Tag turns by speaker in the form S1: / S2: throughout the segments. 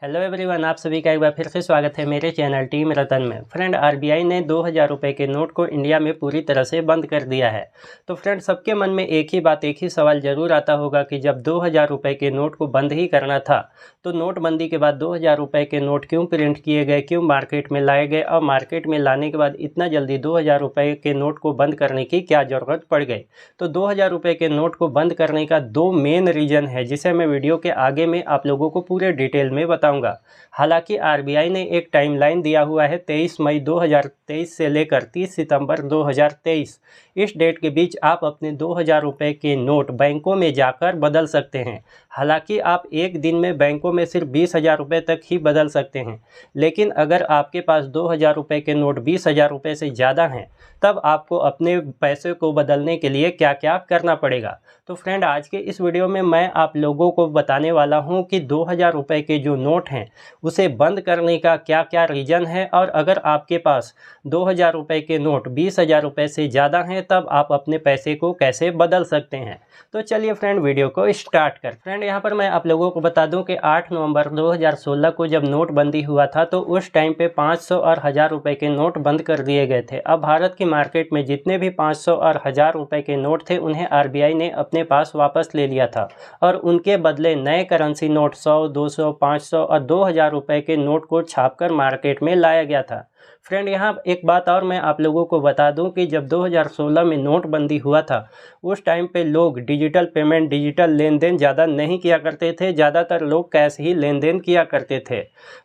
S1: Hello everyone, आप सभी का एक बार फिर से स्वागत है मेरे चैनल टीम रतन में। फ्रेंड, आरबीआई ने 2000 रुपये के नोट को इंडिया में पूरी तरह से बंद कर दिया है। तो फ्रेंड, सबके मन में एक ही बात, एक ही सवाल ज़रूर आता होगा कि जब 2000 रुपये के नोट को बंद ही करना था तो नोटबंदी के बाद 2000 रुपये के नोट क्यों प्रिंट किए गए, क्यों मार्केट में लाए गए और मार्केट में लाने के बाद इतना जल्दी 2000 रुपये के नोट को बंद करने की क्या ज़रूरत पड़ गई। तो 2000 रुपये के नोट को बंद करने का दो मेन रीज़न है जिसे मैं वीडियो के आगे में आप लोगों को पूरे डिटेल में बताऊंगा। हालांकि आरबीआई ने एक टाइमलाइन दिया हुआ है 23 मई 2023 से लेकर 30 सितंबर 2023। इस डेट के बीच आप अपने 2000 रुपये के नोट बैंकों में जाकर बदल सकते हैं। हालांकि आप एक दिन में बैंकों में सिर्फ 20,000 रुपये तक ही बदल सकते हैं, लेकिन अगर आपके पास 2000 रुपये के नोट 20,000 रुपये से ज़्यादा हैं तब आपको अपने पैसे को बदलने के लिए क्या क्या करना पड़ेगा। तो फ्रेंड, आज के इस वीडियो में मैं आप लोगों को बताने वाला हूं कि 2000 रुपये के जो नोट हैं उसे बंद करने का क्या क्या रीज़न है, और अगर आपके पास 2000 रुपये के नोट 20,000 रुपये से ज़्यादा हैं तब आप अपने पैसे को कैसे बदल सकते हैं। तो चलिए फ्रेंड, वीडियो को स्टार्ट कर। फ्रेंड, यहाँ पर मैं आप लोगों को बता दूं कि 8 नवंबर 2016 को जब नोटबंदी हुआ था तो उस टाइम पे 500 और 1000 रुपये के नोट बंद कर दिए गए थे। अब भारत की मार्केट में जितने भी 500 और 1000 रुपये के नोट थे उन्हें आरबीआई ने अपने पास वापस ले लिया था और उनके बदले नए करेंसी नोट 100, 200, 500 और 2000 रुपये के नोट को छापकर मार्केट में लाया गया था। फ्रेंड, यहाँ एक बात और मैं आप लोगों को बता दूं कि जब 2016 में नोटबंदी हुआ था उस टाइम पे लोग डिजिटल पेमेंट, डिजिटल लेन देन ज़्यादा नहीं किया करते थे, ज़्यादातर लोग कैश ही लेन देन किया करते थे।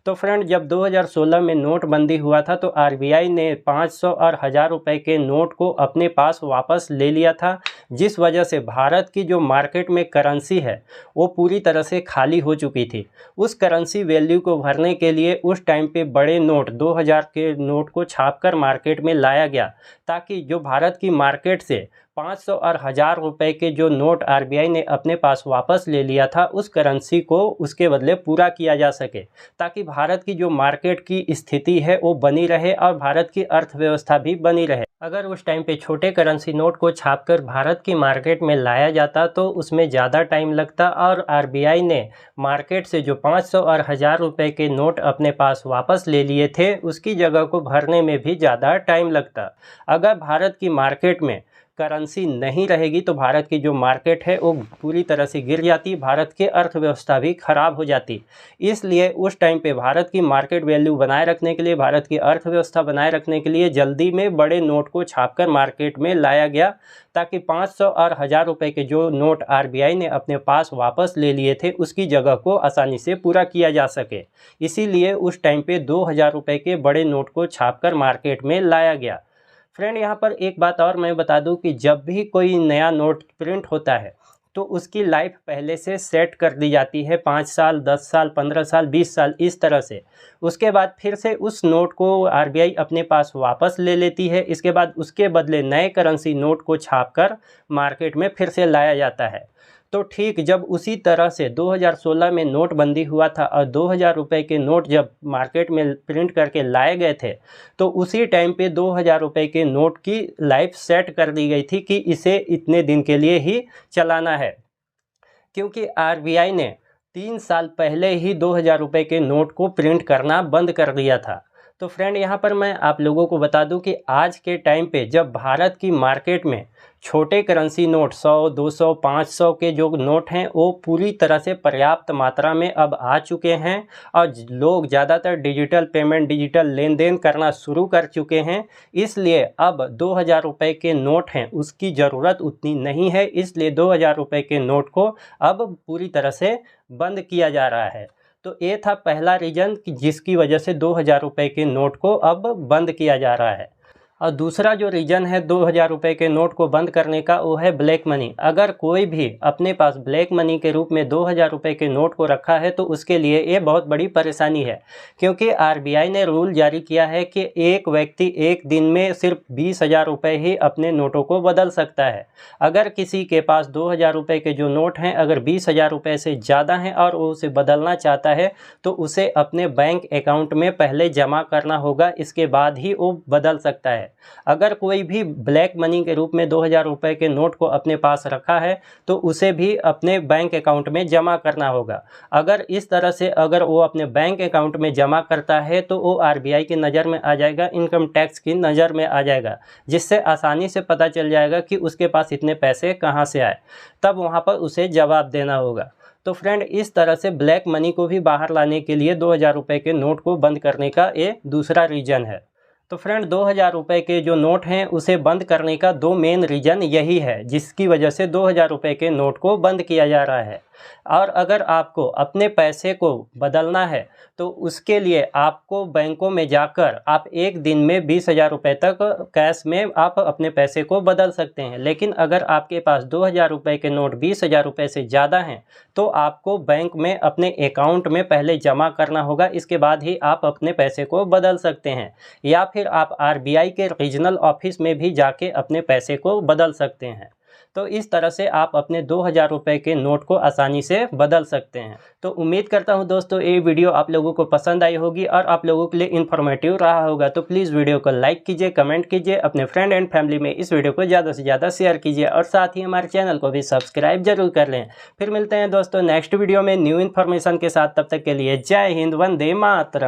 S1: तो फ्रेंड, जब 2016 में नोटबंदी हुआ था तो आरबीआई ने 500 और 1000 रुपये के नोट को अपने पास वापस ले लिया था, जिस वजह से भारत की जो मार्केट में करेंसी है वो पूरी तरह से खाली हो चुकी थी। उस करेंसी वैल्यू को भरने के लिए उस टाइम पे बड़े नोट 2000 के नोट को छापकर मार्केट में लाया गया, ताकि जो भारत की मार्केट से 500 और 1000 रुपये के जो नोट आरबीआई ने अपने पास वापस ले लिया था उस करेंसी को उसके बदले पूरा किया जा सके, ताकि भारत की जो मार्केट की स्थिति है वो बनी रहे और भारत की अर्थव्यवस्था भी बनी रहे। अगर उस टाइम पे छोटे करेंसी नोट को छापकर भारत की मार्केट में लाया जाता तो उसमें ज़्यादा टाइम लगता और आरबीआई ने मार्केट से जो 500 और 1000 रुपये के नोट अपने पास वापस ले लिए थे उसकी जगह को भरने में भी ज़्यादा टाइम लगता। अगर भारत की मार्केट में करेंसी नहीं रहेगी तो भारत की जो मार्केट है वो पूरी तरह से गिर जाती, भारत की अर्थव्यवस्था भी खराब हो जाती। इसलिए उस टाइम पे भारत की मार्केट वैल्यू बनाए रखने के लिए, भारत की अर्थव्यवस्था बनाए रखने के लिए जल्दी में बड़े नोट को छापकर मार्केट में लाया गया, ताकि 500 और 1000 रुपये के जो नोट आरबीआई ने अपने पास वापस ले लिए थे उसकी जगह को आसानी से पूरा किया जा सके। इसीलिए उस टाइम पे 2000 रुपये के बड़े नोट को छापकर मार्केट में लाया गया। फ्रेंड, यहाँ पर एक बात और मैं बता दूं कि जब भी कोई नया नोट प्रिंट होता है तो उसकी लाइफ पहले से सेट कर दी जाती है, 5 साल, 10 साल, 15 साल, 20 साल, इस तरह से। उसके बाद फिर से उस नोट को आरबीआई अपने पास वापस ले लेती है। इसके बाद उसके बदले नए करेंसी नोट को छापकर मार्केट में फिर से लाया जाता है। तो ठीक जब उसी तरह से 2016 में नोटबंदी हुआ था और 2000 रुपये के नोट जब मार्केट में प्रिंट करके लाए गए थे तो उसी टाइम पे 2000 रुपये के नोट की लाइफ सेट कर दी गई थी कि इसे इतने दिन के लिए ही चलाना है, क्योंकि आरबीआई ने 3 साल पहले ही 2000 रुपये के नोट को प्रिंट करना बंद कर दिया था। तो फ्रेंड, यहाँ पर मैं आप लोगों को बता दूं कि आज के टाइम पे जब भारत की मार्केट में छोटे करेंसी नोट 100, 200, 500 के जो नोट हैं वो पूरी तरह से पर्याप्त मात्रा में अब आ चुके हैं और लोग ज़्यादातर डिजिटल पेमेंट, डिजिटल लेन देन करना शुरू कर चुके हैं। इसलिए अब 2000 रुपये के नोट हैं उसकी ज़रूरत उतनी नहीं है, इसलिए 2000 रुपये के नोट को अब पूरी तरह से बंद किया जा रहा है। तो ये था पहला रीज़न कि जिसकी वजह से 2000 रुपये के नोट को अब बंद किया जा रहा है। और दूसरा जो रीज़न है 2000 रुपये के नोट को बंद करने का वो है ब्लैक मनी। अगर कोई भी अपने पास ब्लैक मनी के रूप में 2000 रुपये के नोट को रखा है तो उसके लिए ये बहुत बड़ी परेशानी है, क्योंकि आरबीआई ने रूल जारी किया है कि एक व्यक्ति एक दिन में सिर्फ 20,000 रुपये ही अपने नोटों को बदल सकता है। अगर किसी के पास 2000 रुपये के जो नोट हैं अगर 20,000 रुपये से ज़्यादा हैं और वो उसे बदलना चाहता है तो उसे अपने बैंक अकाउंट में पहले जमा करना होगा, इसके बाद ही वो बदल सकता है। अगर कोई भी ब्लैक मनी के रूप में 2000 रुपये के नोट को अपने पास रखा है तो उसे भी अपने बैंक अकाउंट में जमा करना होगा। अगर इस तरह से अगर वो अपने बैंक अकाउंट में जमा करता है तो वो आरबीआई की नज़र में आ जाएगा, इनकम टैक्स की नज़र में आ जाएगा, जिससे आसानी से पता चल जाएगा कि उसके पास इतने पैसे कहाँ से आए। तब वहाँ पर उसे जवाब देना होगा। तो फ्रेंड, इस तरह से ब्लैक मनी को भी बाहर लाने के लिए 2000 रुपये के नोट को बंद करने का ये दूसरा रीज़न है। तो फ्रेंड, 2000 रुपये के जो नोट हैं उसे बंद करने का दो मेन रीज़न यही है, जिसकी वजह से 2000 रुपये के नोट को बंद किया जा रहा है। और अगर आपको अपने पैसे को बदलना है तो उसके लिए आपको बैंकों में जाकर आप एक दिन में 20,000 रुपये तक कैश में आप अपने पैसे को बदल सकते हैं। लेकिन अगर आपके पास 2000 रुपये के नोट 20,000 रुपये से ज़्यादा हैं तो आपको बैंक में अपने अकाउंट में पहले जमा करना होगा, इसके बाद ही आप अपने पैसे को बदल सकते हैं। या फिर आप आरबीआई के रीजनल ऑफिस में भी जाके अपने पैसे को बदल सकते हैं। तो इस तरह से आप अपने 2000 रुपये के नोट को आसानी से बदल सकते हैं। तो उम्मीद करता हूं दोस्तों ये वीडियो आप लोगों को पसंद आई होगी और आप लोगों के लिए इन्फॉर्मेटिव रहा होगा। तो प्लीज़ वीडियो को लाइक कीजिए, कमेंट कीजिए, अपने फ्रेंड एंड फैमिली में इस वीडियो को ज़्यादा से ज़्यादा शेयर कीजिए और साथ ही हमारे चैनल को भी सब्सक्राइब जरूर कर लें। फिर मिलते हैं दोस्तों नेक्स्ट वीडियो में न्यू इन्फॉर्मेशन के साथ। तब तक के लिए जय हिंद, वंदे मातरम।